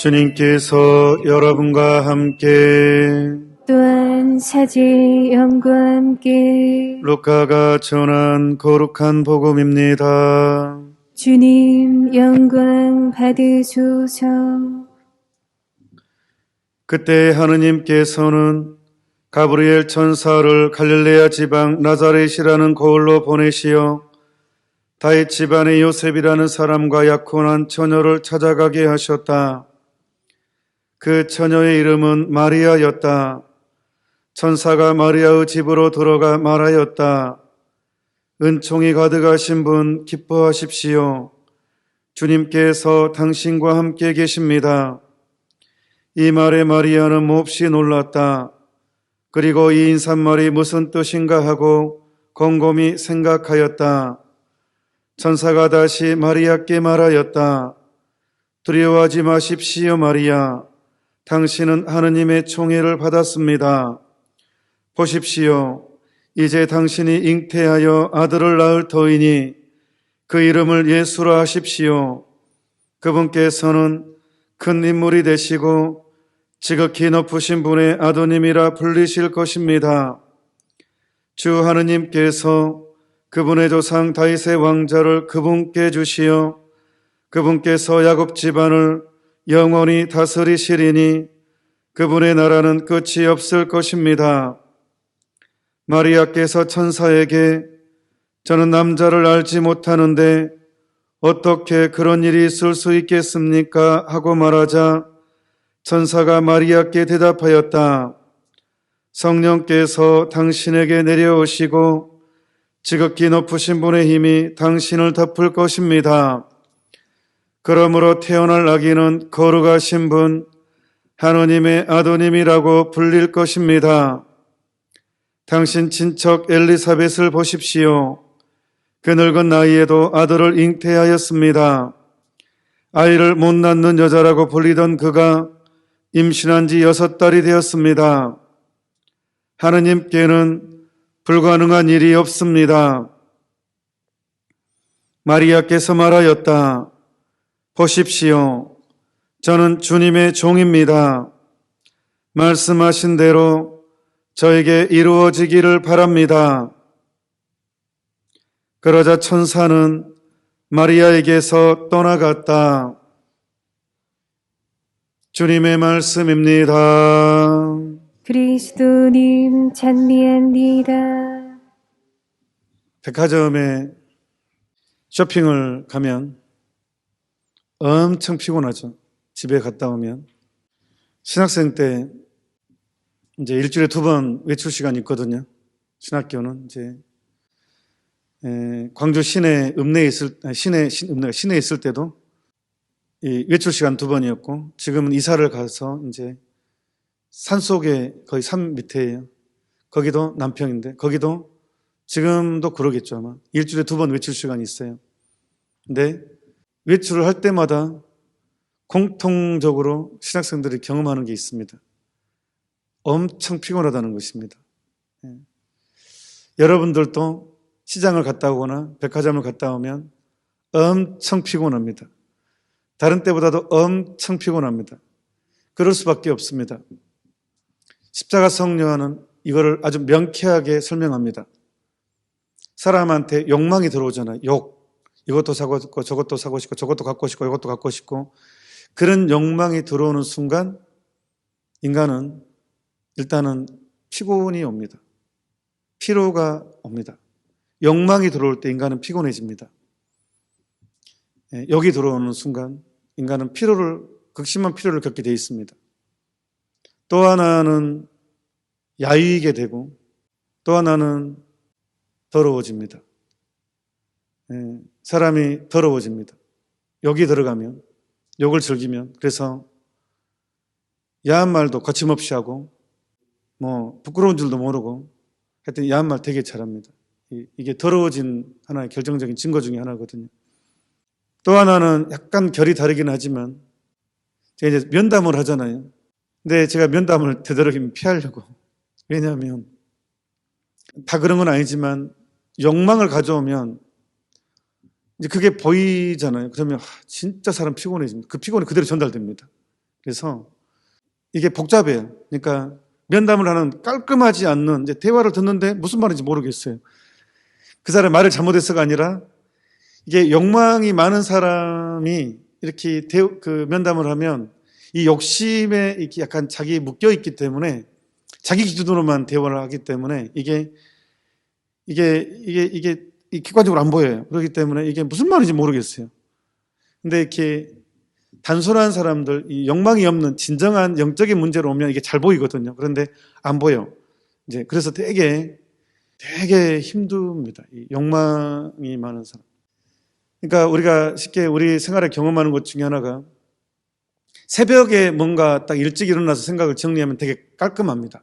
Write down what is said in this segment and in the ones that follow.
주님께서 여러분과 함께 또한 사제의 영과 함께 루카가 전한 거룩한 복음입니다. 주님 영광 받으소서. 그때 하느님께서는 가브리엘 천사를 갈릴레아 지방 나자렛이라는 고을로 보내시어 다윗 집안의 요셉이라는 사람과 약혼한 처녀를 찾아가게 하셨다. 그 처녀의 이름은 마리아였다. 천사가 마리아의 집으로 들어가 말하였다. 은총이 가득하신 분 기뻐하십시오. 주님께서 당신과 함께 계십니다. 이 말에 마리아는 몹시 놀랐다. 그리고 이 인사말이 무슨 뜻인가 하고 곰곰이 생각하였다. 천사가 다시 마리아께 말하였다. 두려워하지 마십시오, 마리아. 당신은 하느님의 총애를 받았습니다. 보십시오. 이제 당신이 잉태하여 아들을 낳을 터이니 그 이름을 예수라 하십시오. 그분께서는 큰 인물이 되시고 지극히 높으신 분의 아드님이라 불리실 것입니다. 주 하느님께서 그분의 조상 다윗의 왕자를 그분께 주시어 그분께서 야곱 집안을 영원히 다스리시리니 그분의 나라는 끝이 없을 것입니다. 마리아께서 천사에게 저는 남자를 알지 못하는데 어떻게 그런 일이 있을 수 있겠습니까? 하고 말하자 천사가 마리아께 대답하였다. 성령께서 당신에게 내려오시고 지극히 높으신 분의 힘이 당신을 덮을 것입니다. 그러므로 태어날 아기는 거룩하신 분, 하느님의 아드님이라고 불릴 것입니다. 당신 친척 엘리사벳을 보십시오. 그 늙은 나이에도 아들을 잉태하였습니다. 아이를 못 낳는 여자라고 불리던 그가 임신한 지 6달이 되었습니다. 하느님께는 불가능한 일이 없습니다. 마리아께서 말하였다. 보십시오. 저는 주님의 종입니다. 말씀하신 대로 저에게 이루어지기를 바랍니다. 그러자 천사는 마리아에게서 떠나갔다. 주님의 말씀입니다. 그리스도님 찬미합니다. 백화점에 쇼핑을 가면 엄청 피곤하죠. 집에 갔다 오면. 신학생 때 이제 일주일에 2번 외출 시간이 있거든요. 신학교는 이제 광주 시내 시내에 있을 때도 이 외출 시간 2번이었고 지금은 이사를 가서 이제 산속에 거의 산 밑에예요. 거기도 남평인데 거기도 지금도 그러겠죠 아마. 일주일에 2번 외출 시간이 있어요. 근데 외출을 할 때마다 공통적으로 신학생들이 경험하는 게 있습니다. 엄청 피곤하다는 것입니다. 여러분들도 시장을 갔다 오거나 백화점을 갔다 오면 엄청 피곤합니다. 다른 때보다도 엄청 피곤합니다. 그럴 수밖에 없습니다. 십자가 성령은 이거를 아주 명쾌하게 설명합니다. 사람한테 욕망이 들어오잖아요. 이것도 사고 싶고 저것도 사고 싶고 저것도 갖고 싶고 이것도 갖고 싶고 그런 욕망이 들어오는 순간 인간은 일단은 피곤이 옵니다. 피로가 옵니다. 욕망이 들어올 때 인간은 피곤해집니다. 여기 들어오는 순간 인간은 극심한 피로를 겪게 되어 있습니다. 또 하나는 야위게 되고 또 하나는 더러워집니다. 사람이 더러워집니다. 여기 들어가면 욕을 즐기면 그래서 야한 말도 거침없이 하고 부끄러운 줄도 모르고 하여튼 야한 말 되게 잘합니다. 이게 더러워진 하나의 결정적인 증거 중에 하나거든요. 또 하나는 약간 결이 다르긴 하지만 제가 이제 면담을 하잖아요. 근데 제가 면담을 되도록이면 피하려고. 왜냐하면 다 그런 건 아니지만 욕망을 가져오면 이제 그게 보이잖아요. 그러면 진짜 사람 피곤해집니다. 그 피곤이 그대로 전달됩니다. 그래서 이게 복잡해요. 그러니까 면담을 하는 깔끔하지 않는 이제 대화를 듣는데 무슨 말인지 모르겠어요. 그 사람의 말을 잘못해서가 아니라 이게 욕망이 많은 사람이 이렇게 그 면담을 하면 이 욕심에 이렇게 약간 자기 묶여 있기 때문에 자기 기준으로만 대화를 하기 때문에 이게 객관적으로 안 보여요. 그렇기 때문에 이게 무슨 말인지 모르겠어요. 근데 이렇게 단순한 사람들, 이 욕망이 없는 진정한 영적인 문제로 오면 이게 잘 보이거든요. 그런데 안 보여. 이제 그래서 되게 힘듭니다. 이 욕망이 많은 사람. 그러니까 우리가 쉽게 우리 생활에 경험하는 것 중에 하나가 새벽에 뭔가 딱 일찍 일어나서 생각을 정리하면 되게 깔끔합니다.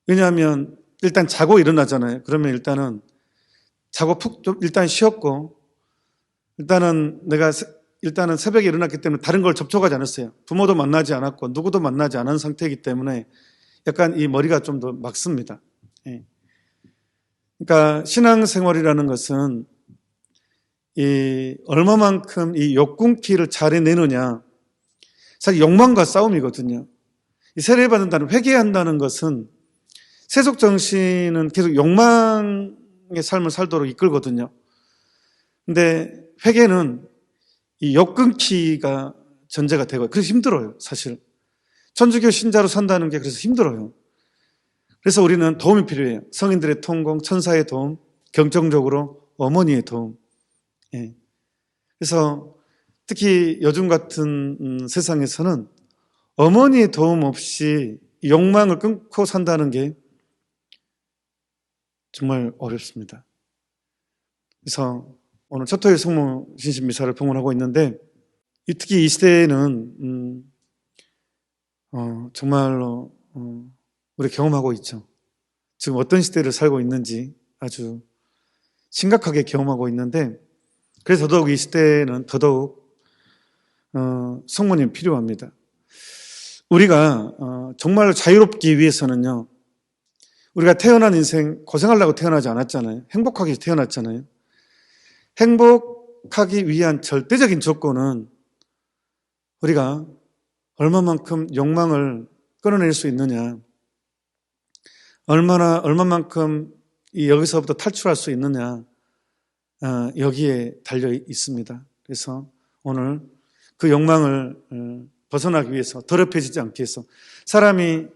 왜냐하면 일단 자고 일어나잖아요. 그러면 일단은 자고 푹 좀 일단 쉬었고 일단은 새벽에 일어났기 때문에 다른 걸 접촉하지 않았어요. 부모도 만나지 않았고 누구도 만나지 않은 상태이기 때문에 약간 이 머리가 좀 더 맑습니다. 예. 그러니까 신앙생활이라는 것은 얼마만큼 이 욕군기를 잘 해내느냐, 사실 욕망과 싸움이거든요. 이 세례를 받는다는 회개한다는 것은 세속 정신은 계속 욕망의 삶을 살도록 이끌거든요. 근데 회개는 이 욕끊기가 전제가 되고 그래서 힘들어요. 사실 천주교 신자로 산다는 게 그래서 힘들어요. 그래서 우리는 도움이 필요해요. 성인들의 통공, 천사의 도움, 경정적으로 어머니의 도움. 예. 그래서 특히 요즘 같은 세상에서는 어머니의 도움 없이 욕망을 끊고 산다는 게 정말 어렵습니다. 그래서 오늘 첫 토요일 성모 신신 미사를 봉헌하고 있는데 특히 이 시대에는 정말로 우리 경험하고 있죠. 지금 어떤 시대를 살고 있는지 아주 심각하게 경험하고 있는데 그래서 더더욱 이 시대에는 더더욱 성모님 필요합니다. 우리가 정말 자유롭기 위해서는요. 우리가 태어난 인생 고생하려고 태어나지 않았잖아요. 행복하게 태어났잖아요. 행복하기 위한 절대적인 조건은 우리가 얼마만큼 욕망을 끊어낼 수 있느냐, 얼마만큼 여기서부터 탈출할 수 있느냐, 여기에 달려 있습니다. 그래서 오늘 그 욕망을 벗어나기 위해서 더럽혀지지 않기 위해서 사람이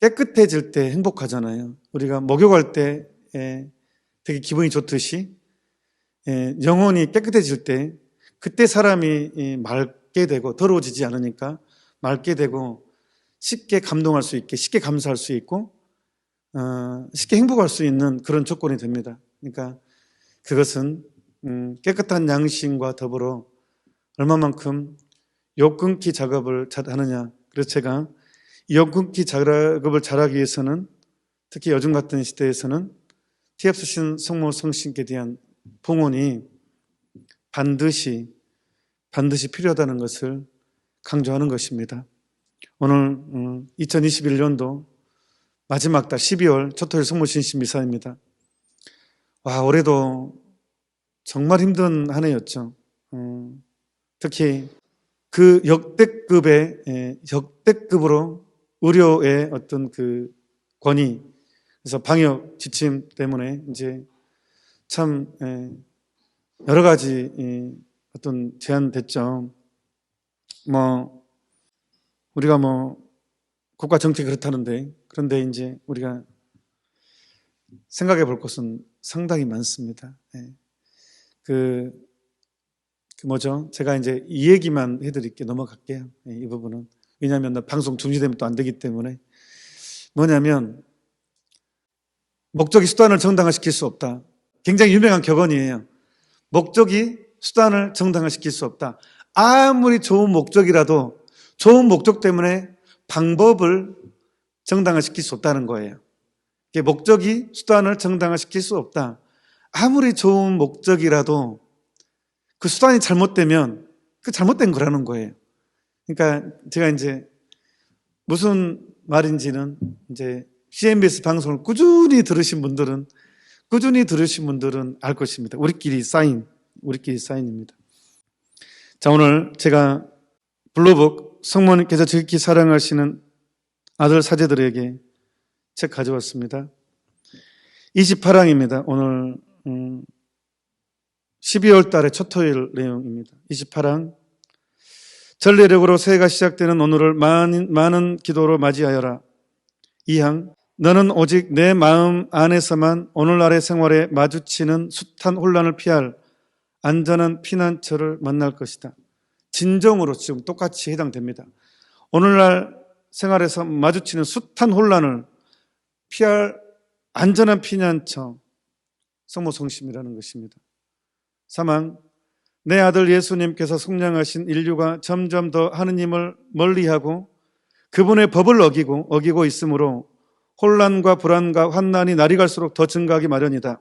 깨끗해질 때 행복하잖아요. 우리가 목욕할 때 되게 기분이 좋듯이 영혼이 깨끗해질 때 그때 사람이 맑게 되고 더러워지지 않으니까 맑게 되고 쉽게 감동할 수 있게 쉽게 감사할 수 있고 쉽게 행복할 수 있는 그런 조건이 됩니다. 그러니까 그것은 깨끗한 양심과 더불어 얼마만큼 욕 끊기 작업을 하느냐. 그래서 제가 이 욕 끊기 작업을 잘하기 위해서는 특히 요즘 같은 시대에서는 TF신 성모 성신께 대한 봉헌이 반드시 필요하다는 것을 강조하는 것입니다. 오늘 2021년도 마지막 달 12월 첫 토요일 성모 신신 미사입니다. 와, 올해도 정말 힘든 한 해였죠. 특히 그 역대급으로 의료의 어떤 그 권위, 그래서 방역 지침 때문에 이제 참 여러 가지 어떤 제한됐죠. 우리가 국가 정책이 그렇다는데 그런데 이제 우리가 생각해 볼 것은 상당히 많습니다. 제가 이제 이 얘기만 해드릴게요. 넘어갈게요. 이 부분은. 왜냐하면 방송 중지되면 또 안 되기 때문에. 뭐냐면, 목적이 수단을 정당화시킬 수 없다. 굉장히 유명한 격언이에요. 목적이 수단을 정당화시킬 수 없다. 아무리 좋은 목적이라도 좋은 목적 때문에 방법을 정당화시킬 수 없다는 거예요. 목적이 수단을 정당화시킬 수 없다. 아무리 좋은 목적이라도 그 수단이 잘못되면 그 잘못된 거라는 거예요. 그러니까 제가 이제 무슨 말인지는 이제 CNBS 방송을 꾸준히 들으신 분들은 알 것입니다. 우리끼리 사인입니다. 자, 오늘 제가 블루북 성모님께서 지극히 사랑하시는 아들 사제들에게 책 가져왔습니다. 28항입니다. 오늘 12월 달의 첫 토요일 내용입니다. 28항. 전례력으로 새해가 시작되는 오늘을 많은 기도로 맞이하여라. 2항. 너는 오직 내 마음 안에서만 오늘날의 생활에 마주치는 숱한 혼란을 피할 안전한 피난처를 만날 것이다. 진정으로 지금 똑같이 해당됩니다. 오늘날 생활에서 마주치는 숱한 혼란을 피할 안전한 피난처, 성모성심이라는 것입니다. 3항. 내 아들 예수님께서 속량하신 인류가 점점 더 하느님을 멀리하고 그분의 법을 어기고 있으므로 혼란과 불안과 환난이 날이 갈수록 더 증가하기 마련이다.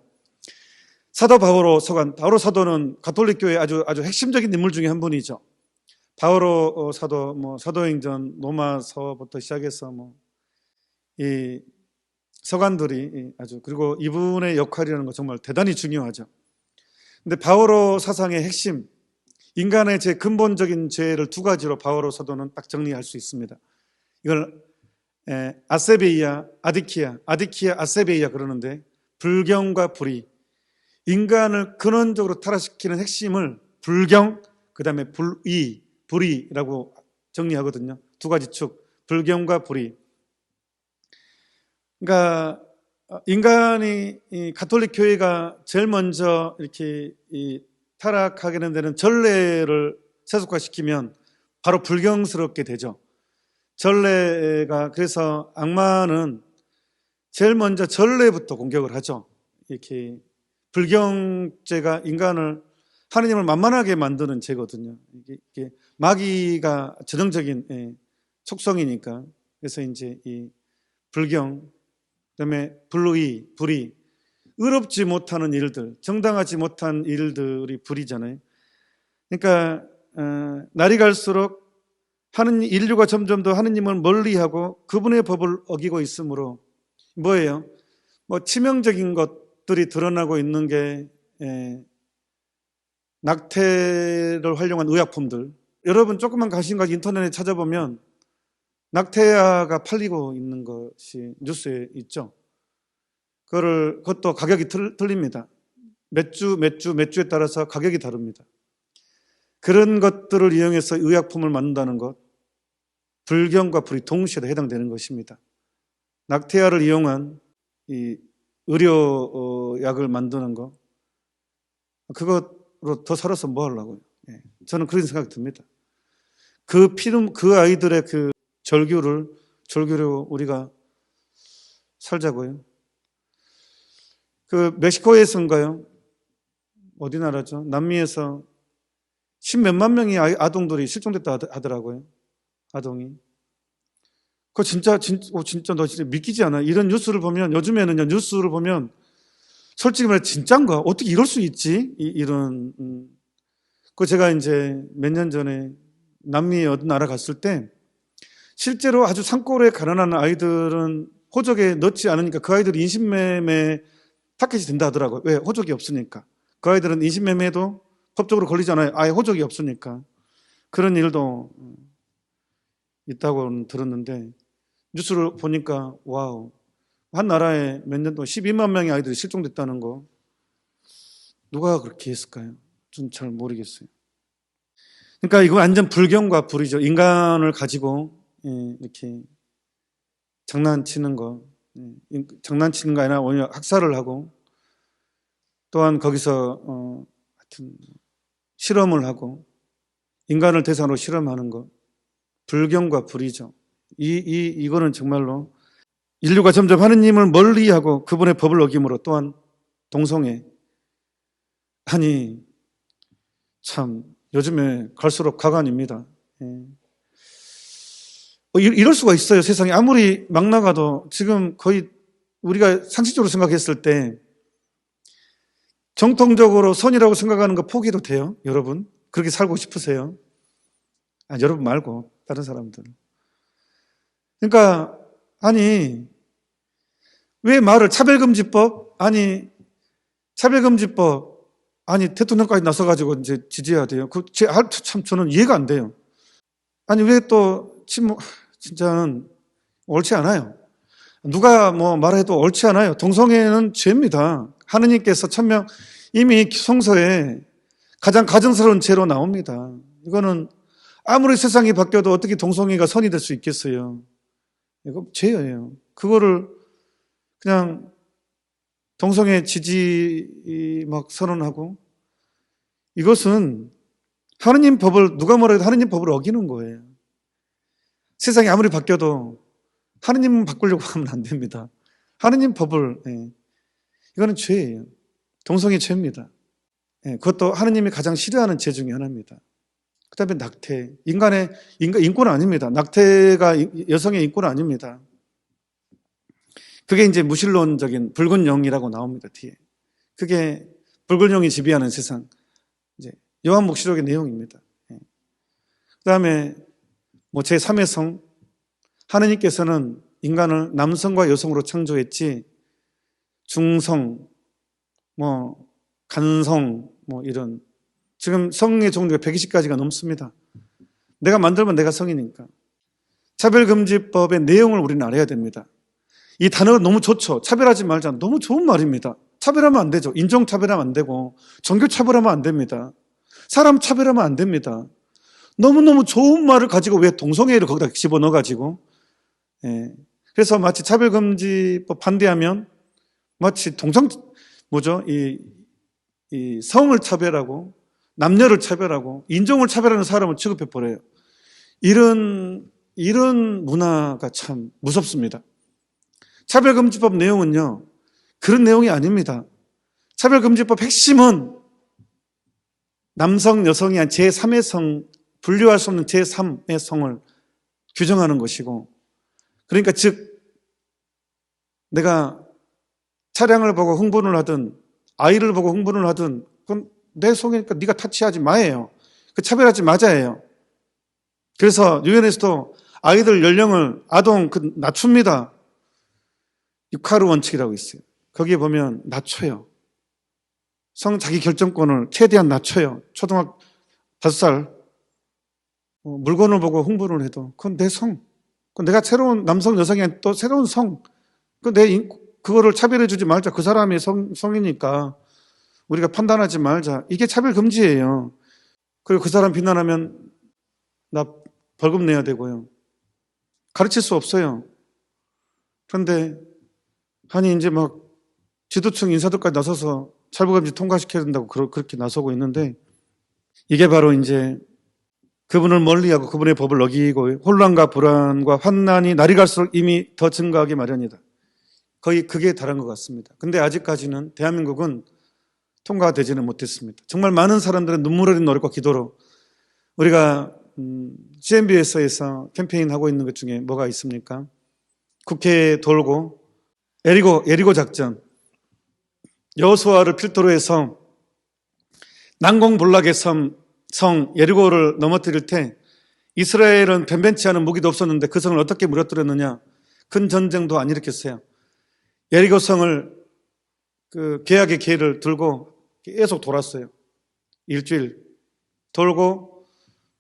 사도 바오로 서관, 바오로 사도는 가톨릭 교회의 아주 핵심적인 인물 중에 한 분이죠. 바오로 사도, 사도행전, 로마서부터 시작해서 이 서관들이 그리고 이분의 역할이라는 거 정말 대단히 중요하죠. 근데 바오로 사상의 핵심, 인간의 제 근본적인 죄를 두 가지로 바오로 사도는 딱 정리할 수 있습니다. 이걸 아세베이아, 아디키아, 아세베이아 그러는데 불경과 불의, 인간을 근원적으로 타락시키는 핵심을 불경, 그 다음에 불의라고 정리하거든요. 두 가지 축, 불경과 불의. 그러니까 인간이 이 가톨릭 교회가 제일 먼저 이렇게 타락하게 되는 전례를 세속화시키면 바로 불경스럽게 되죠. 전례가, 그래서 악마는 제일 먼저 전례부터 공격을 하죠. 이렇게 불경죄가 인간을, 하느님을 만만하게 만드는 죄거든요. 이게 마귀가 전형적인 속성이니까. 그래서 이제 이 불경, 그다음에 불의, 의롭지 못하는 일들, 정당하지 못한 일들이 불이잖아요. 그러니까 날이 갈수록 인류가 점점 더 하느님을 멀리하고 그분의 법을 어기고 있으므로 뭐예요? 치명적인 것들이 드러나고 있는 게 낙태를 활용한 의약품들. 여러분 조금만 관심 가지고 인터넷에 찾아보면 낙태아가 팔리고 있는 것이 뉴스에 있죠. 그것도 가격이 틀립니다. 몇 주에 따라서 가격이 다릅니다. 그런 것들을 이용해서 의약품을 만든다는 것, 불경과 불이 동시에 해당되는 것입니다. 낙태아를 이용한 이 의료약을 만드는 것, 그것으로 더 살아서 뭐 하려고요? 저는 그런 생각이 듭니다. 그 아이들의 그 절규로 우리가 살자고요. 그 멕시코에서인가요? 어디 나라죠? 남미에서 10몇만 명의 아동들이 실종됐다 하더라고요. 아동이. 그거 진짜 너 진짜 믿기지 않아? 이런 뉴스를 보면, 요즘에는요, 뉴스를 보면 솔직히 말해 진짠가? 어떻게 이럴 수 있지? 이런. 그 제가 이제 몇 년 전에 남미의 어떤 나라 갔을 때 실제로 아주 산골에 가난한 아이들은 호적에 넣지 않으니까 그 아이들이 인신매매 타겟이 된다 하더라고요. 왜? 호적이 없으니까. 그 아이들은 인신매매도 법적으로 걸리잖아요. 아예 호적이 없으니까. 그런 일도 있다고 들었는데 뉴스를 보니까 와우. 한 나라에 몇 년 동안 12만 명의 아이들이 실종됐다는 거. 누가 그렇게 했을까요? 전 잘 모르겠어요. 그러니까 이거 완전 불경과 불이죠. 인간을 가지고 이렇게 장난치는 거. 장난치는 거 아니라 오히려 학살을 하고 또한 거기서 하여튼 실험을 하고 인간을 대상으로 실험하는 거. 불경과 불이죠. 이거는 정말로 인류가 점점 하느님을 멀리하고 그분의 법을 어김으로 또한 동성애. 아니 참 요즘에 갈수록 가관입니다. 이럴 수가 있어요. 세상에 아무리 막 나가도 지금 거의 우리가 상식적으로 생각했을 때 정통적으로 선이라고 생각하는 거 포기도 돼요. 여러분 그렇게 살고 싶으세요? 여러분 말고 다른 사람들. 그러니까 아니 왜 말을 차별금지법? 차별금지법 대통령까지 나서가지고 이제 지지해야 돼요. 참 저는 이해가 안 돼요. 아니, 왜 또 진짜는 옳지 않아요. 누가 뭐 말해도 옳지 않아요. 동성애는 죄입니다. 하느님께서 천명 이미 성서에 가장 가증스러운 죄로 나옵니다. 이거는 아무리 세상이 바뀌어도 어떻게 동성애가 선이 될 수 있겠어요. 이거 죄예요. 그거를 그냥 동성애 지지 막 선언하고, 이것은 하느님 법을, 누가 뭐라도 하느님 법을 어기는 거예요. 세상이 아무리 바뀌어도 하느님은 바꾸려고 하면 안 됩니다. 하느님 법을, 이거는 죄예요. 동성애 죄입니다. 그것도 하느님이 가장 싫어하는 죄 중에 하나입니다. 그 다음에 낙태. 인권은 아닙니다. 낙태가 여성의 인권은 아닙니다. 그게 이제 무신론적인 붉은 영이라고 나옵니다, 뒤에. 그게 붉은 영이 지배하는 세상. 이제 요한복시록의 내용입니다. 그 다음에 뭐 제3의 성. 하느님께서는 인간을 남성과 여성으로 창조했지, 중성, 뭐, 간성, 뭐 이런. 지금 성의 종류가 120가지가 넘습니다. 내가 만들면 내가 성이니까. 차별금지법의 내용을 우리는 알아야 됩니다. 이 단어가 너무 좋죠. 차별하지 말자. 너무 좋은 말입니다. 차별하면 안 되죠. 인종차별하면 안 되고, 종교차별하면 안 됩니다. 사람 차별하면 안 됩니다. 너무너무 좋은 말을 가지고 왜 동성애를 거기다 집어넣어가지고, 그래서 마치 차별금지법 반대하면 마치 이 성을 차별하고, 남녀를 차별하고, 인종을 차별하는 사람을 취급해버려요. 이런 문화가 참 무섭습니다. 차별금지법 내용은요, 그런 내용이 아닙니다. 차별금지법 핵심은 남성, 여성이 한 제3의 성, 분류할 수 없는 제3의 성을 규정하는 것이고, 그러니까 즉, 내가 차량을 보고 흥분을 하든, 아이를 보고 흥분을 하든, 그건 내 성이니까 네가 타치하지 마예요. 그 차별하지 마자예요. 그래서 유엔에서도 아이들 연령을 아동 낮춥니다. 유카르 원칙이라고 있어요. 거기에 보면 낮춰요. 성 자기 결정권을 최대한 낮춰요. 초등학교 5살 물건을 보고 흥분을 해도 그건 내 성. 그건 내가 새로운 남성 여성이 또 새로운 성. 그거를 차별해 주지 말자. 그 사람이 성이니까 우리가 판단하지 말자. 이게 차별 금지예요. 그리고 그 사람 비난하면 나 벌금 내야 되고요. 가르칠 수 없어요. 그런데 아니 이제 막 지도층 인사들까지 나서서 차별금지 통과시켜야 된다고 그렇게 나서고 있는데, 이게 바로 이제 그분을 멀리하고 그분의 법을 어기고 혼란과 불안과 환난이 날이 갈수록 이미 더 증가하기 마련이다. 거의 그게 다른 것 같습니다. 근데 아직까지는 대한민국은 통과되지는 못했습니다. 정말 많은 사람들은 눈물 흘린 노력과 기도로 우리가 CNBS에서 캠페인하고 있는 것 중에 뭐가 있습니까? 국회에 돌고 에리고 작전, 여호수아를 필두로 해서 난공불락의 성 예리고를 넘어뜨릴 때 이스라엘은 변변치 않은 무기도 없었는데 그 성을 어떻게 무너뜨렸느냐? 큰 전쟁도 안 일으켰어요. 예리고 성을 그 계약의 기회를 들고 계속 돌았어요. 일주일 돌고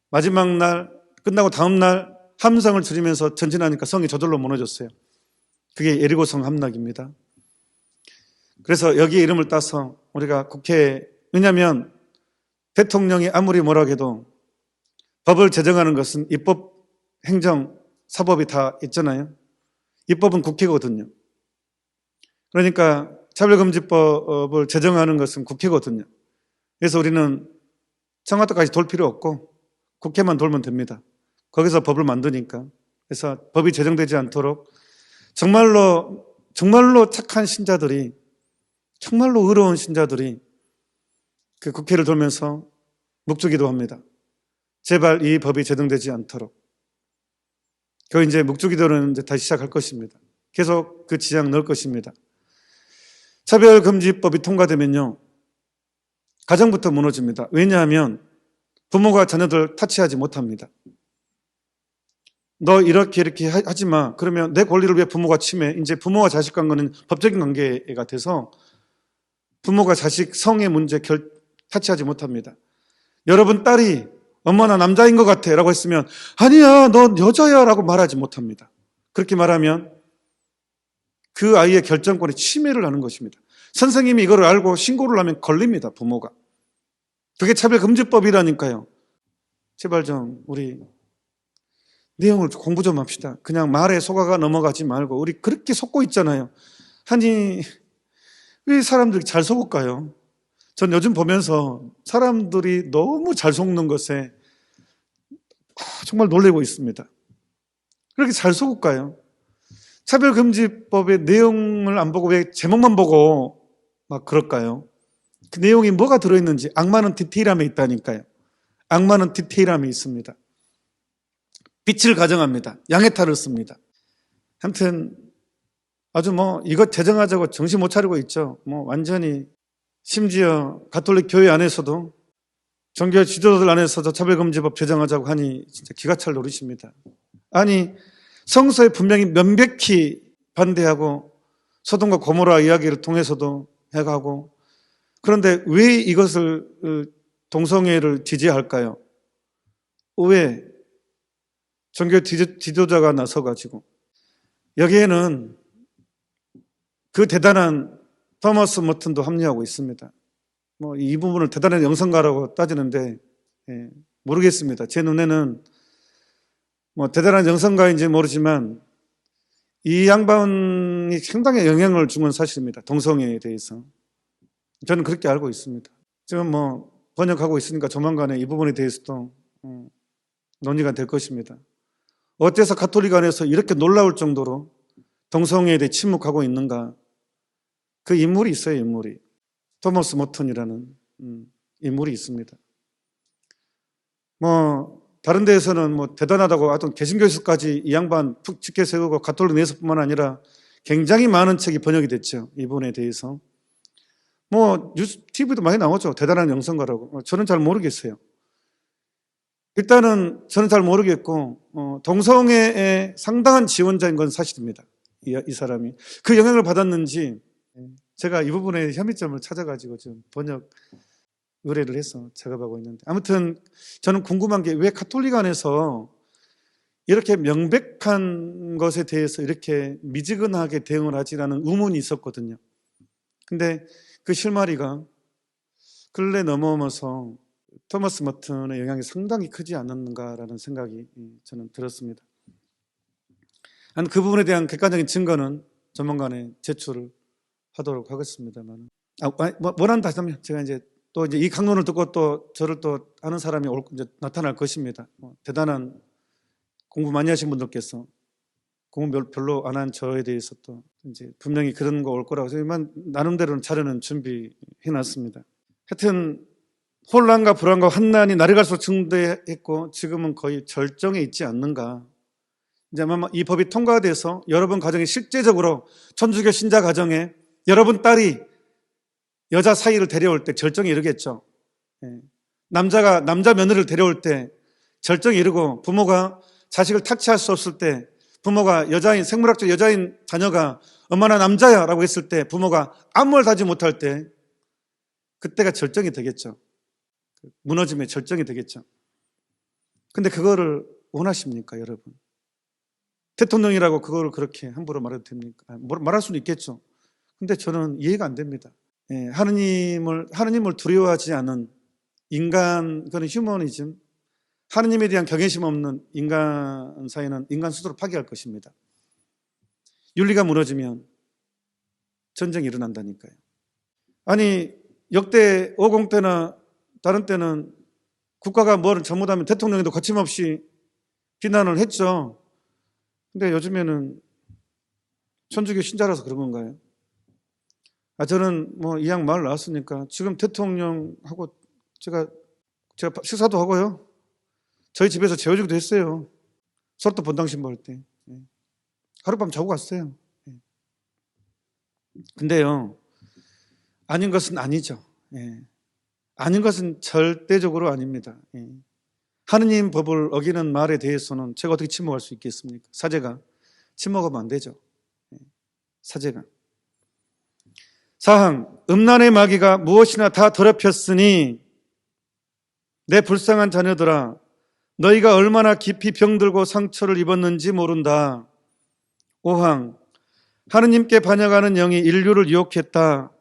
마지막 날 끝나고 다음 날 함성을 지르면서 전진하니까 성이 저절로 무너졌어요. 그게 예리고 성 함락입니다. 그래서 여기에 이름을 따서 우리가 국회에, 왜냐하면 대통령이 아무리 뭐라고 해도 법을 제정하는 것은 입법, 행정, 사법이 다 있잖아요. 입법은 국회거든요. 그러니까 차별금지법을 제정하는 것은 국회거든요. 그래서 우리는 청와대까지 돌 필요 없고 국회만 돌면 됩니다. 거기서 법을 만드니까. 그래서 법이 제정되지 않도록 정말로 착한 신자들이, 정말로 의로운 신자들이 그 국회를 돌면서 묵주기도 합니다. 제발 이 법이 제정되지 않도록. 그 이제 묵주기도는 이제 다시 시작할 것입니다. 계속 그 지장 넣을 것입니다. 차별금지법이 통과되면요, 가정부터 무너집니다. 왜냐하면 부모가 자녀들 타치하지 못합니다. 너 이렇게 하지 마. 그러면 내 권리를 왜 부모가 침해? 이제 부모와 자식 관계는 법적인 관계가 돼서 부모가 자식 성의 문제 타치하지 못합니다. 여러분 딸이 엄마 나 남자인 것 같아 라고 했으면 아니야 너 여자야 라고 말하지 못합니다. 그렇게 말하면 그 아이의 결정권에 침해를 하는 것입니다. 선생님이 이걸 알고 신고를 하면 걸립니다. 부모가. 그게 차별금지법이라니까요. 제발 좀 우리 내용을 공부 좀 합시다. 그냥 말에 속아가 넘어가지 말고 우리 그렇게 속고 있잖아요. 아니 왜 사람들이 잘 속을까요? 전 요즘 보면서 사람들이 너무 잘 속는 것에 정말 놀라고 있습니다. 그렇게 잘 속을까요? 차별금지법의 내용을 안 보고 왜 제목만 보고 막 그럴까요? 그 내용이 뭐가 들어있는지 악마는 디테일함에 있다니까요. 악마는 디테일함에 있습니다. 빛을 가정합니다. 양의 탈을 씁니다. 아무튼 아주 이것 제정하자고 정신 못 차리고 있죠. 완전히 심지어 가톨릭 교회 안에서도 종교 지도자들 안에서도 차별금지법 제정하자고 하니 진짜 기가 찰 노릇입니다. 아니 성서에 분명히 명백히 반대하고 소돔과 고모라 이야기를 통해서도 해가고 그런데 왜 이것을 동성애를 지지할까요? 왜 종교 지도자가 나서가지고 여기에는 그 대단한 토마스 머튼도 합류하고 있습니다. 이 부분을 대단한 영성가라고 따지는데 모르겠습니다. 제 눈에는 대단한 영성가인지 모르지만 이 양반이 상당히 영향을 준 건 사실입니다. 동성애에 대해서. 저는 그렇게 알고 있습니다. 지금 번역하고 있으니까 조만간에 이 부분에 대해서도 논의가 될 것입니다. 어째서 가톨릭 안에서 이렇게 놀라울 정도로 동성애에 대해 침묵하고 있는가? 그 인물이 있어요, 인물이. 토마스 머튼이라는 인물이 있습니다. 다른 데에서는 대단하다고 하여튼 개신교에서까지 이 양반 푹 짙게 세우고 가톨릭 내에서뿐만 아니라 굉장히 많은 책이 번역이 됐죠. 이 부분에 대해서. 뉴스, TV도 많이 나오죠. 대단한 영성가라고. 저는 잘 모르겠어요. 일단은 저는 잘 모르겠고, 동성애의 상당한 지원자인 건 사실입니다. 이 사람이. 그 영향을 받았는지, 제가 이 부분에 혐의점을 찾아가지고 좀 번역 의뢰를 해서 작업하고 있는데. 아무튼 저는 궁금한 게 왜 가톨릭 안에서 이렇게 명백한 것에 대해서 이렇게 미지근하게 대응을 하지라는 의문이 있었거든요. 근데 그 실마리가 근래 넘어오면서 토마스 머튼의 영향이 상당히 크지 않았는가라는 생각이 저는 들었습니다. 그 부분에 대한 객관적인 증거는 조만간에 제출을 하도록 하겠습니다만. 뭐란다 하면 제가 이제 이 강론을 듣고 또 저를 또 아는 사람이 이제 나타날 것입니다. 대단한 공부 많이 하신 분들께서 공부 별로 안 한 저에 대해서 또 이제 분명히 그런 거 올 거라고 생각하지만 나름대로는 자료는 준비해 놨습니다. 하여튼 혼란과 불안과 환난이 날이 갈수록 증대했고 지금은 거의 절정에 있지 않는가. 이제 아마 이 법이 통과돼서 여러분 가정에 실제적으로 천주교 신자 가정에 여러분 딸이 여자 사이를 데려올 때 절정에 이르겠죠. 남자가 남자 며느리를 데려올 때 절정에 이르고 부모가 자식을 탁취할 수 없을 때 부모가 여자인 생물학적 여자인 자녀가 엄마나 남자야 라고 했을 때 부모가 아무 말 하지 못할 때 그때가 절정이 되겠죠. 무너짐의 절정이 되겠죠. 근데 그거를 원하십니까 여러분? 대통령이라고 그거를 그렇게 함부로 말해도 됩니까? 말할 수는 있겠죠. 근데 저는 이해가 안 됩니다. 하느님을 두려워하지 않은 인간, 그건 휴머니즘, 하느님에 대한 경외심 없는 인간 사이는 인간 스스로 파괴할 것입니다. 윤리가 무너지면 전쟁이 일어난다니까요. 아니 역대 50 때나 다른 때는 국가가 뭘 잘못하면 대통령도 거침없이 비난을 했죠. 근데 요즘에는 천주교 신자라서 그런 건가요? 저는 이 양 말 나왔으니까 지금 대통령하고 제가 식사도 하고요. 저희 집에서 재워주기도 했어요. 서로 본당 신고할 때. 하룻밤 자고 갔어요. 근데요, 아닌 것은 아니죠. 아닌 것은 절대적으로 아닙니다. 하느님 법을 어기는 말에 대해서는 제가 어떻게 침묵할 수 있겠습니까? 사제가 침묵하면 안 되죠. 사제가. 사항, 음란의 마귀가 무엇이나 다 더럽혔으니 내 불쌍한 자녀들아, 너희가 얼마나 깊이 병들고 상처를 입었는지 모른다. 5항, 하느님께 반역하는 영이 인류를 유혹했다.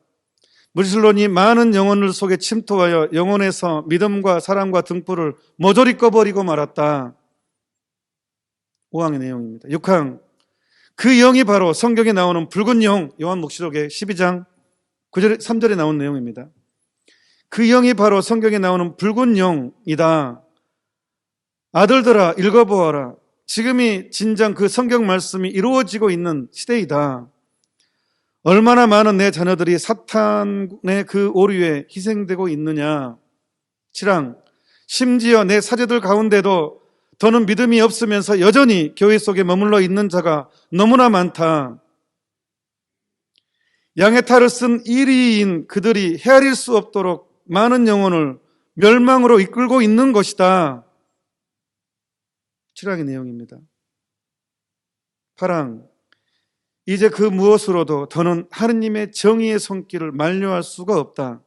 무슬론이 많은 영혼을 속에 침투하여 영혼에서 믿음과 사랑과 등불을 모조리 꺼버리고 말았다. 5항의 내용입니다. 6항, 그 영이 바로 성경에 나오는 붉은 영, 요한복음의 12장 9절, 3절에 나온 내용입니다. 그 영이 바로 성경에 나오는 붉은 영이다. 아들들아, 읽어보아라. 지금이 진정 그 성경 말씀이 이루어지고 있는 시대이다. 얼마나 많은 내 자녀들이 사탄의 그 오류에 희생되고 있느냐. 7항, 심지어 내 사제들 가운데도 더는 믿음이 없으면서 여전히 교회 속에 머물러 있는 자가 너무나 많다. 양의 탈을 쓴 1위인 그들이 헤아릴 수 없도록 많은 영혼을 멸망으로 이끌고 있는 것이다. 7항의 내용입니다. 8항, 이제 그 무엇으로도 더는 하느님의 정의의 손길을 만류할 수가 없다.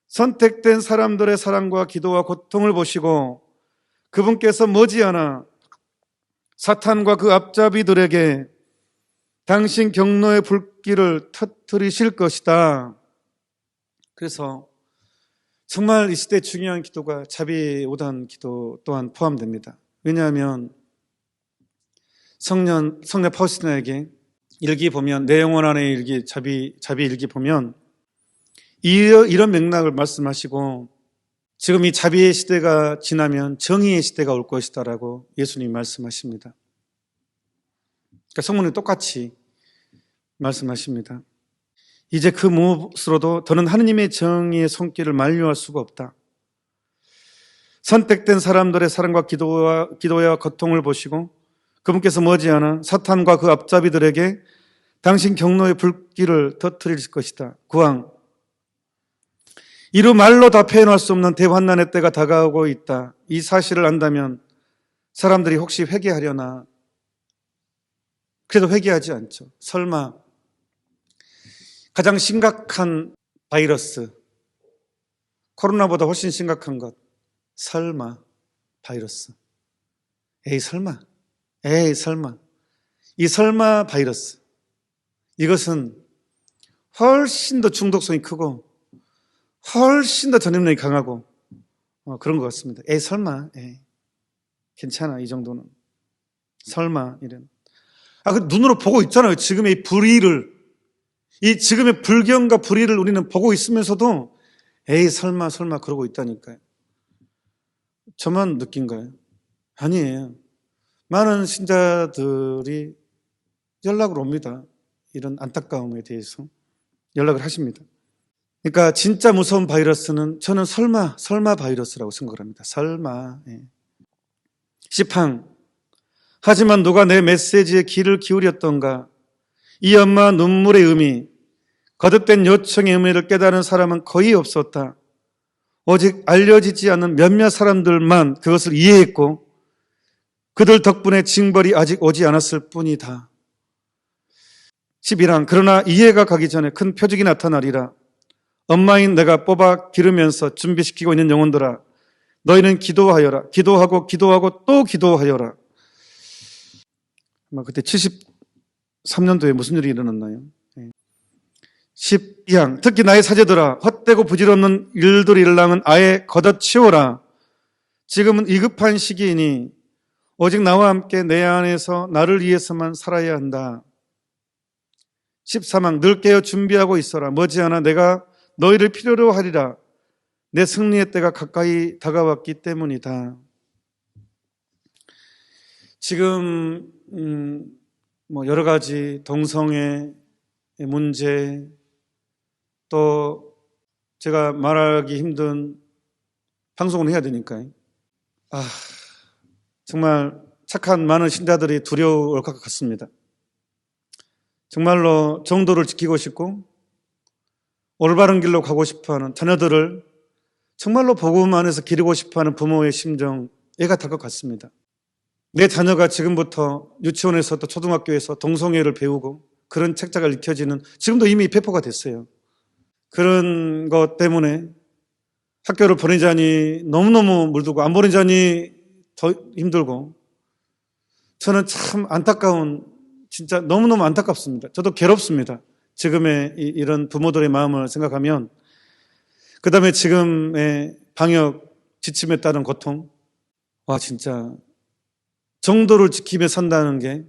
선택된 사람들의 사랑과 기도와 고통을 보시고 그분께서 머지않아 사탄과 그 앞잡이들에게 당신 경로의 불길을 터뜨리실 것이다. 그래서 정말 이 시대 중요한 기도가 자비오단 기도 또한 포함됩니다. 왜냐하면 성령 파우스티나에게 일기 보면, 내 영혼 안에 일기, 자비 일기 보면 이런 맥락을 말씀하시고, 지금 이 자비의 시대가 지나면 정의의 시대가 올 것이다라고 예수님이 말씀하십니다. 그러니까 성문이 똑같이 말씀하십니다. 이제 그 무엇으로도 더는 하느님의 정의의 손길을 만류할 수가 없다. 선택된 사람들의 사랑과 기도와 고통을 보시고 그분께서 머지않아 사탄과 그 앞잡이들에게 당신 경로의 불길을 터뜨릴 것이다. 9항, 이루 말로 다 표현할 수 없는 대환난의 때가 다가오고 있다. 이 사실을 안다면 사람들이 혹시 회개하려나? 그래도 회개하지 않죠. 설마 가장 심각한 바이러스, 코로나보다 훨씬 심각한 것, 설마 바이러스. 에이 설마. 이 설마 바이러스, 이것은 훨씬 더 중독성이 크고 훨씬 더 전염력이 강하고 그런 것 같습니다. 에이 설마, 괜찮아, 이 정도는. 설마 이런. 그 눈으로 보고 있잖아요. 지금의 이 불의를, 이 지금의 불경과 불의를 우리는 보고 있으면서도 에이 설마 그러고 있다니까요. 저만 느낀가요? 아니에요. 많은 신자들이 연락을 옵니다. 이런 안타까움에 대해서 연락을 하십니다. 그러니까 진짜 무서운 바이러스는 저는 설마 바이러스라고 생각을 합니다. 설마. 10항, 하지만 누가 내 메시지에 귀를 기울였던가? 이 엄마 눈물의 의미, 거듭된 요청의 의미를 깨달은 사람은 거의 없었다. 오직 알려지지 않는 몇몇 사람들만 그것을 이해했고 그들 덕분에 징벌이 아직 오지 않았을 뿐이다. 11항, 그러나 이해가 가기 전에 큰 표적이 나타나리라. 엄마인 내가 뽑아 기르면서 준비시키고 있는 영혼들아, 너희는 기도하여라. 기도하고 또 기도하여라. 아마 그때 73년도에 무슨 일이 일어났나요? 12항, 특히 나의 사제들아, 헛되고 부질없는 일들을 일랑은 아예 걷어치워라. 지금은 위급한 시기이니 오직 나와 함께 내 안에서 나를 위해서만 살아야 한다. 13항, 늘 깨어 준비하고 있어라. 머지않아 내가 너희를 필요로 하리라. 내 승리의 때가 가까이 다가왔기 때문이다. 지금 여러 가지 동성애 문제, 또 제가 말하기 힘든 방송을 해야 되니까요. 정말 착한 많은 신자들이 두려울 것 같습니다. 정말로 정도를 지키고 싶고 올바른 길로 가고 싶어하는 자녀들을 정말로 복음 안에서 기르고 싶어하는 부모의 심정 이해가 될 것 같습니다. 내 자녀가 지금부터 유치원에서 또 초등학교에서 동성애를 배우고 그런 책자가 읽혀지는, 지금도 이미 배포가 됐어요. 그런 것 때문에 학교를 보내자니 너무너무 물들고 안 보내자니 더 힘들고 저는 참 안타까운 진짜 너무너무 안타깝습니다. 저도 괴롭습니다. 지금의 이런 부모들의 마음을 생각하면 그 다음에 지금의 방역 지침에 따른 고통 와 진짜 정도를 지키며 산다는 게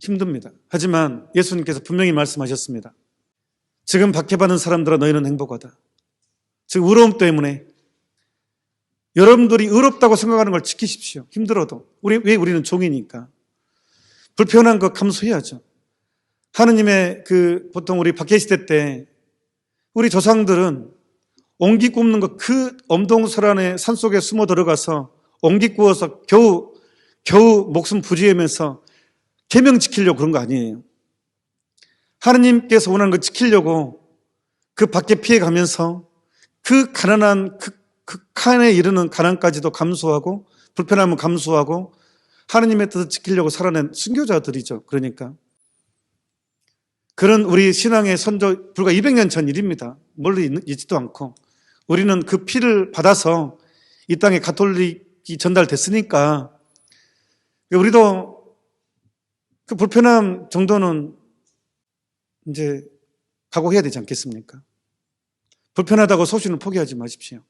힘듭니다. 하지만 예수님께서 분명히 말씀하셨습니다. 지금 박해받는 사람들아 너희는 행복하다. 지금 의로움 때문에 여러분들이 의롭다고 생각하는 걸 지키십시오. 힘들어도. 왜 우리는 종이니까. 불편한 거 감수해야죠. 하느님의 보통 우리 박해시대 때 우리 조상들은 옹기 굽는 거 그 엄동설안의 산속에 숨어 들어가서 옹기 구워서 겨우 목숨 부지하면서 계명 지키려고 그런 거 아니에요. 하느님께서 원하는 거 지키려고 그 밖에 피해가면서 그 가난한 극한에 이르는 가난까지도 감수하고 불편함을 감수하고 하느님의 뜻을 지키려고 살아낸 순교자들이죠. 그러니까 그런 우리 신앙의 선조 불과 200년 전 일입니다. 멀리 있지도 않고 우리는 그 피를 받아서 이 땅에 가톨릭이 전달됐으니까 우리도 그 불편함 정도는 이제 각오해야 되지 않겠습니까? 불편하다고 소신을 포기하지 마십시오.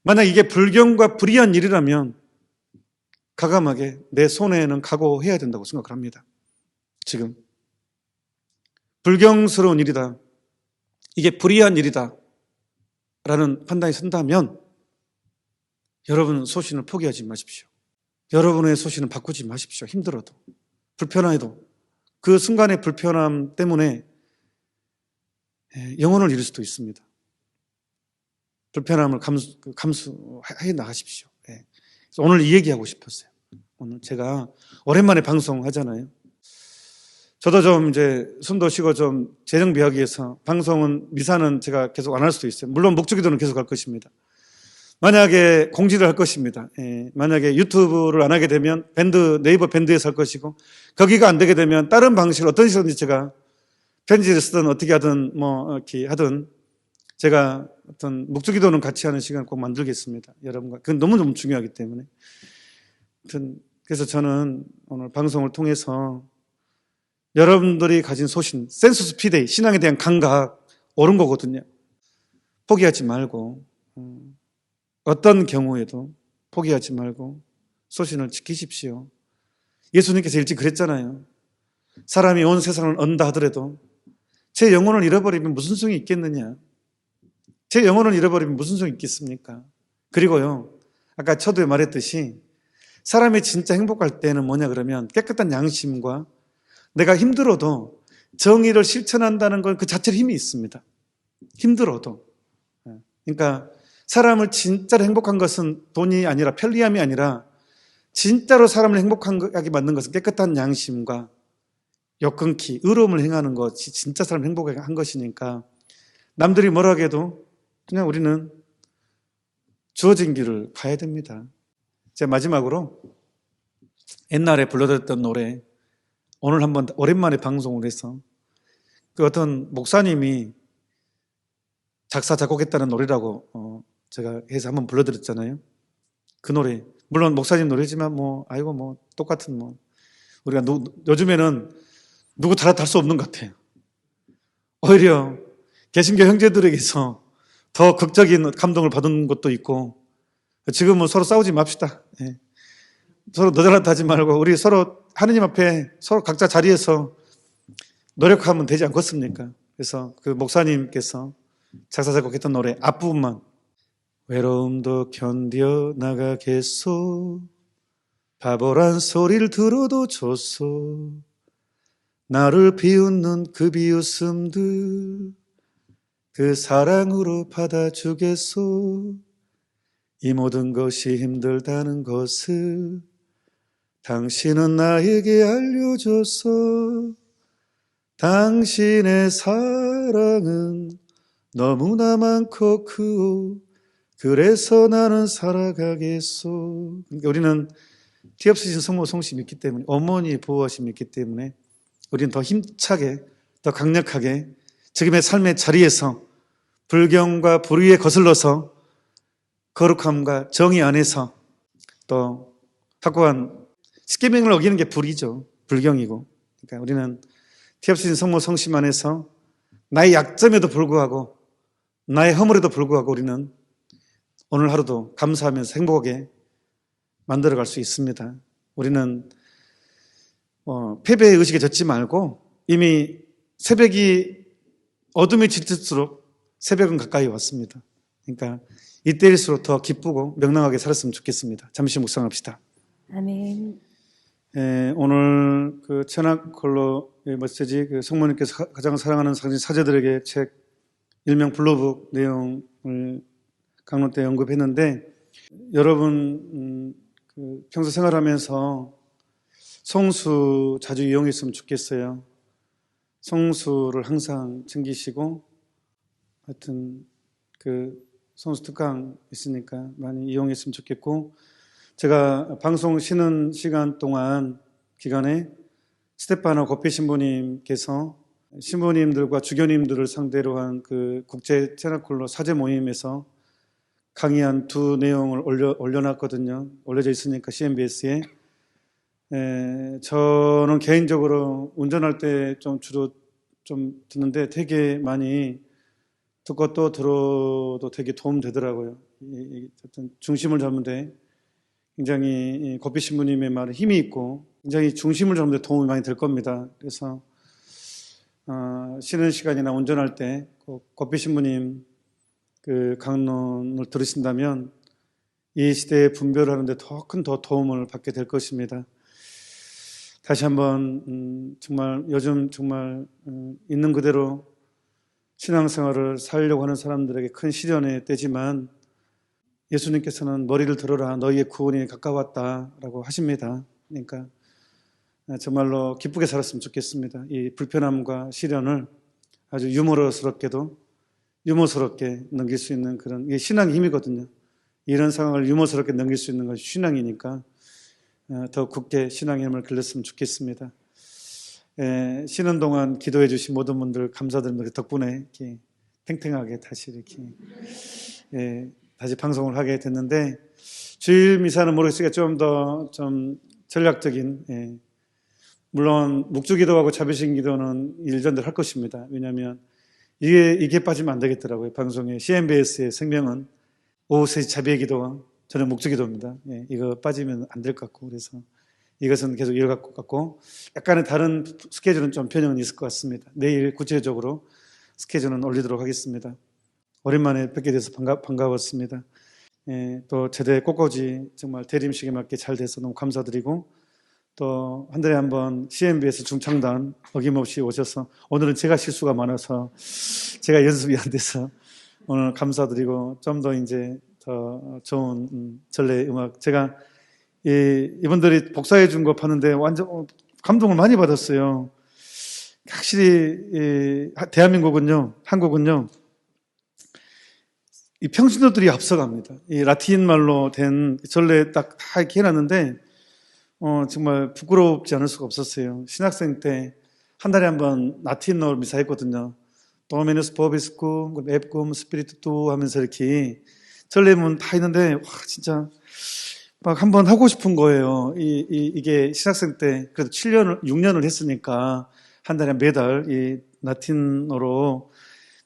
만약 이게 불경과 불의한 일이라면 가감하게 내 손해는 각오해야 된다고 생각을 합니다. 지금 불경스러운 일이다. 이게 불의한 일이다. 라는 판단이 선다면 여러분 소신을 포기하지 마십시오. 여러분의 소신을 바꾸지 마십시오. 힘들어도 불편해도 그 순간의 불편함 때문에 영혼을 잃을 수도 있습니다. 불편함을 감수해 나가십시오. 그래서 오늘 이 얘기하고 싶었어요. 오늘 제가 오랜만에 방송하잖아요. 저도 좀 이제 숨도 쉬고 좀 재정 비하기 위해서 방송은 미사는 제가 계속 안 할 수도 있어요. 물론 목주기도는 계속 할 것입니다. 만약에 공지를 할 것입니다. 만약에 유튜브를 안 하게 되면 네이버 밴드에서 할 것이고 거기가 안 되게 되면 다른 방식으로 어떤 식으로든지 제가 편지를 쓰든 어떻게 하든 이렇게 하든 제가 어떤 목주기도는 같이 하는 시간을 꼭 만들겠습니다. 여러분과. 그건 너무너무 중요하기 때문에. 그래서 저는 오늘 방송을 통해서 여러분들이 가진 소신, 센서스 피데이, 신앙에 대한 감각, 옳은 거거든요. 포기하지 말고, 어떤 경우에도 포기하지 말고 소신을 지키십시오. 예수님께서 일찍 그랬잖아요. 사람이 온 세상을 얻는다 하더라도 제 영혼을 잃어버리면 무슨 소용이 있겠느냐. 제 영혼을 잃어버리면 무슨 소용이 있겠습니까? 그리고요, 아까 저도 말했듯이 사람이 진짜 행복할 때는 뭐냐 그러면 깨끗한 양심과 내가 힘들어도 정의를 실천한다는 건 그 자체로 힘이 있습니다. 힘들어도. 그러니까 사람을 진짜로 행복한 것은 돈이 아니라 편리함이 아니라 진짜로 사람을 행복하게 만든 것은 깨끗한 양심과 욕 끊기, 의로움을 행하는 것이 진짜 사람을 행복하게 한 것이니까 남들이 뭐라고 해도 그냥 우리는 주어진 길을 가야 됩니다. 제가 마지막으로 옛날에 불러드렸던 노래 오늘 한번 오랜만에 방송을 해서 그 어떤 목사님이 작사 작곡했다는 노래라고 제가 해서 한번 불러드렸잖아요. 그 노래 물론 목사님 노래지만 똑같은 우리가 요즘에는 누구 탓할 수 없는 것 같아요. 오히려 개신교 형제들에게서 더 극적인 감동을 받은 것도 있고 지금은 서로 싸우지 맙시다. 서로 너 잘났다 하지 말고 우리 서로 하느님 앞에 서로 각자 자리에서 노력하면 되지 않겠습니까? 그래서 그 목사님께서 작사 작곡했던 노래 앞부분만 외로움도 견뎌 나가겠소 바보란 소리를 들어도 좋소 나를 비웃는 그 비웃음들 그 사랑으로 받아주겠소 이 모든 것이 힘들다는 것을 당신은 나에게 알려줬어 당신의 사랑은 너무나 많고 크오 그래서 나는 살아가겠소. 그러니까 우리는 티 없으신 성모 성심이 있기 때문에 어머니의 보호하심이 있기 때문에 우리는 더 힘차게 더 강력하게 지금의 삶의 자리에서 불경과 불의에 거슬러서 거룩함과 정의 안에서 또 확고한 십계명을 어기는 게 불이죠. 불경이고. 그러니까 우리는 티 없으신 성모 성심 안에서 나의 약점에도 불구하고 나의 허물에도 불구하고 우리는 오늘 하루도 감사하면서 행복하게 만들어갈 수 있습니다. 우리는 패배의 의식에 젖지 말고 이미 새벽이 어둠이 짙을수록 새벽은 가까이 왔습니다. 그러니까 이때일수록 더 기쁘고 명랑하게 살았으면 좋겠습니다. 잠시 묵상합시다. 아멘. 오늘 그 천학 콜로의 메시지, 그 성모님께서 가장 사랑하는 사제들에게 책 일명 블루북 내용을 강론 때 언급했는데, 여러분 그 평소 생활하면서 성수 자주 이용했으면 좋겠어요. 성수를 항상 챙기시고, 하여튼 그 성수 특강 있으니까 많이 이용했으면 좋겠고, 제가 방송 쉬는 시간 동안 기간에 스테파노 고페 신부님께서 신부님들과 주교님들을 상대로 한 그 국제 체나콜로 사제 모임에서 강의한 두 내용을 올려놨거든요. 올려져 있으니까 CNBS에. 저는 개인적으로 운전할 때 좀 주로 좀 듣는데 되게 많이 듣고 또 들어도 되게 도움 되더라고요. 어떤 중심을 잡는데 굉장히 고피 신부님의 말은 힘이 있고 굉장히 중심을 잡는 데 도움이 많이 될 겁니다. 그래서 쉬는 시간이나 운전할 때 고피 신부님 그 강론을 들으신다면 이 시대에 분별하는데 더 큰 도움을 받게 될 것입니다. 다시 한번 정말 요즘 정말 있는 그대로 신앙생활을 살려고 하는 사람들에게 큰 시련의 때지만 예수님께서는 머리를 들어라 너희의 구원이 가까웠다라고 하십니다. 그러니까 정말로 기쁘게 살았으면 좋겠습니다. 이 불편함과 시련을 아주 유머러스럽게 넘길 수 있는 그런, 이게 신앙의 힘이거든요. 이런 상황을 유머스럽게 넘길 수 있는 것이 신앙이니까 더 굳게 신앙의 힘을 길렀으면 좋겠습니다. 쉬는 동안 기도해 주신 모든 분들 감사드립니다. 덕분에 이렇게 탱탱하게 다시 이렇게 다시 방송을 하게 됐는데, 주일 미사는 모르겠으니까 좀 더 전략적인, 물론 묵주기도하고 자비신기도는 일전들 할 것입니다. 왜냐하면 이게 빠지면 안 되겠더라고요. 방송에 CNBS의 생명은 오후 3시 자비의 기도와 저는 묵주기도입니다. 이거 빠지면 안 될 것 같고, 그래서 이것은 계속 이어갈 것 같고, 약간의 다른 스케줄은 좀 변형은 있을 것 같습니다. 내일 구체적으로 스케줄은 올리도록 하겠습니다. 오랜만에 뵙게 돼서 반가웠습니다. 또 제대 꽃꽂이 정말 대림식에 맞게 잘 돼서 너무 감사드리고, 또 한 달에 한 번 CNBS 중창단 어김없이 오셔서, 오늘은 제가 실수가 많아서 제가 연습이 안 돼서 오늘 감사드리고, 좀 더 이제 더 좋은 전래 음악, 제가 이분들이 복사해 준 거 봤는데 완전 감동을 많이 받았어요. 확실히 대한민국은요, 한국은요, 이 평신도들이 앞서갑니다. 이 라틴 말로 된 전래 딱 다 이렇게 해놨는데 정말 부끄럽지 않을 수가 없었어요. 신학생 때 한 달에 한 번 라틴어를 미사했거든요. 도미누스 보비스쿰, 앱쿰, 스피리투 뚜 하면서 이렇게 전래문 다 있는데, 와, 진짜 막 한번 하고 싶은 거예요. 이게 신학생 때 그래도 6년을 했으니까 한 달에 매달 이 라틴어로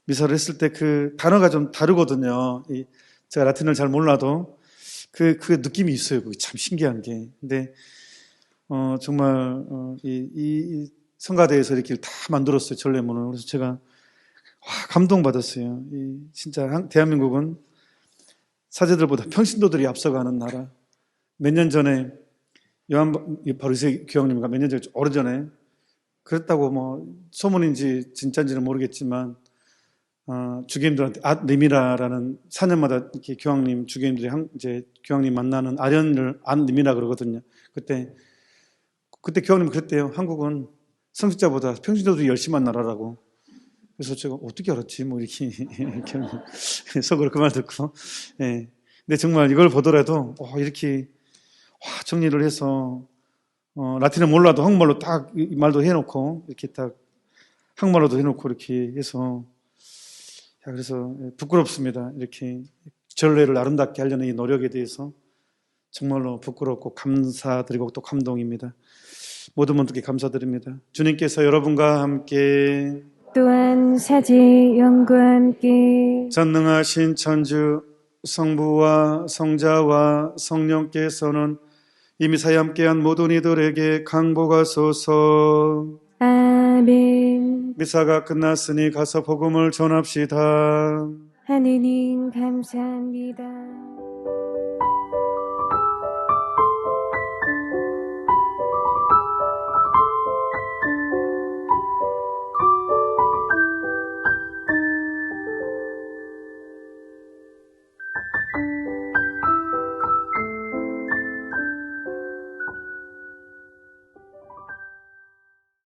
미사를 했을 때 그 단어가 좀 다르거든요. 제가 라틴어를 잘 몰라도 그 느낌이 있어요. 그게 참 신기한 게. 근데 정말 이 성가대에서 이렇게 다 만들었어요. 전래문을. 그래서 제가 감동받았어요. 진짜 대한민국은 사제들보다 평신도들이 앞서가는 나라. 몇 년 전에 바리새 교황님과 몇 년 전에 오래전에 그랬다고 뭐 소문인지 진짜인지는 모르겠지만 주교님들한테 앗니미라라는 4년마다 이렇게 교황님 주교님들이 이제 교황님 만나는 아련을 앗니미라 그러거든요. 그때 교황님 그랬대요. 한국은 성직자보다 평신도들이 열심한 나라라고. 그래서 제가 어떻게 알았지? 뭐 이렇게 속으로 그 말 듣고. 근데 정말 이걸 보더라도 이렇게 정리를 해서 라틴어 몰라도 한국말로 딱 이 말도 해놓고 이렇게 딱 한국말로도 해놓고 이렇게 해서 그래서 부끄럽습니다. 이렇게 전례를 아름답게 하려는 이 노력에 대해서 정말로 부끄럽고 감사드리고 또 감동입니다. 모든 분들께 감사드립니다. 주님께서 여러분과 함께 또한 사제 영과 함께 전능하신 천주 성부와 성자와 성령께서는 이미 사이 함께한 모든 이들에게 강복하소서. 아멘. 미사가 끝났으니 가서 복음을 전합시다. 하느님 감사합니다.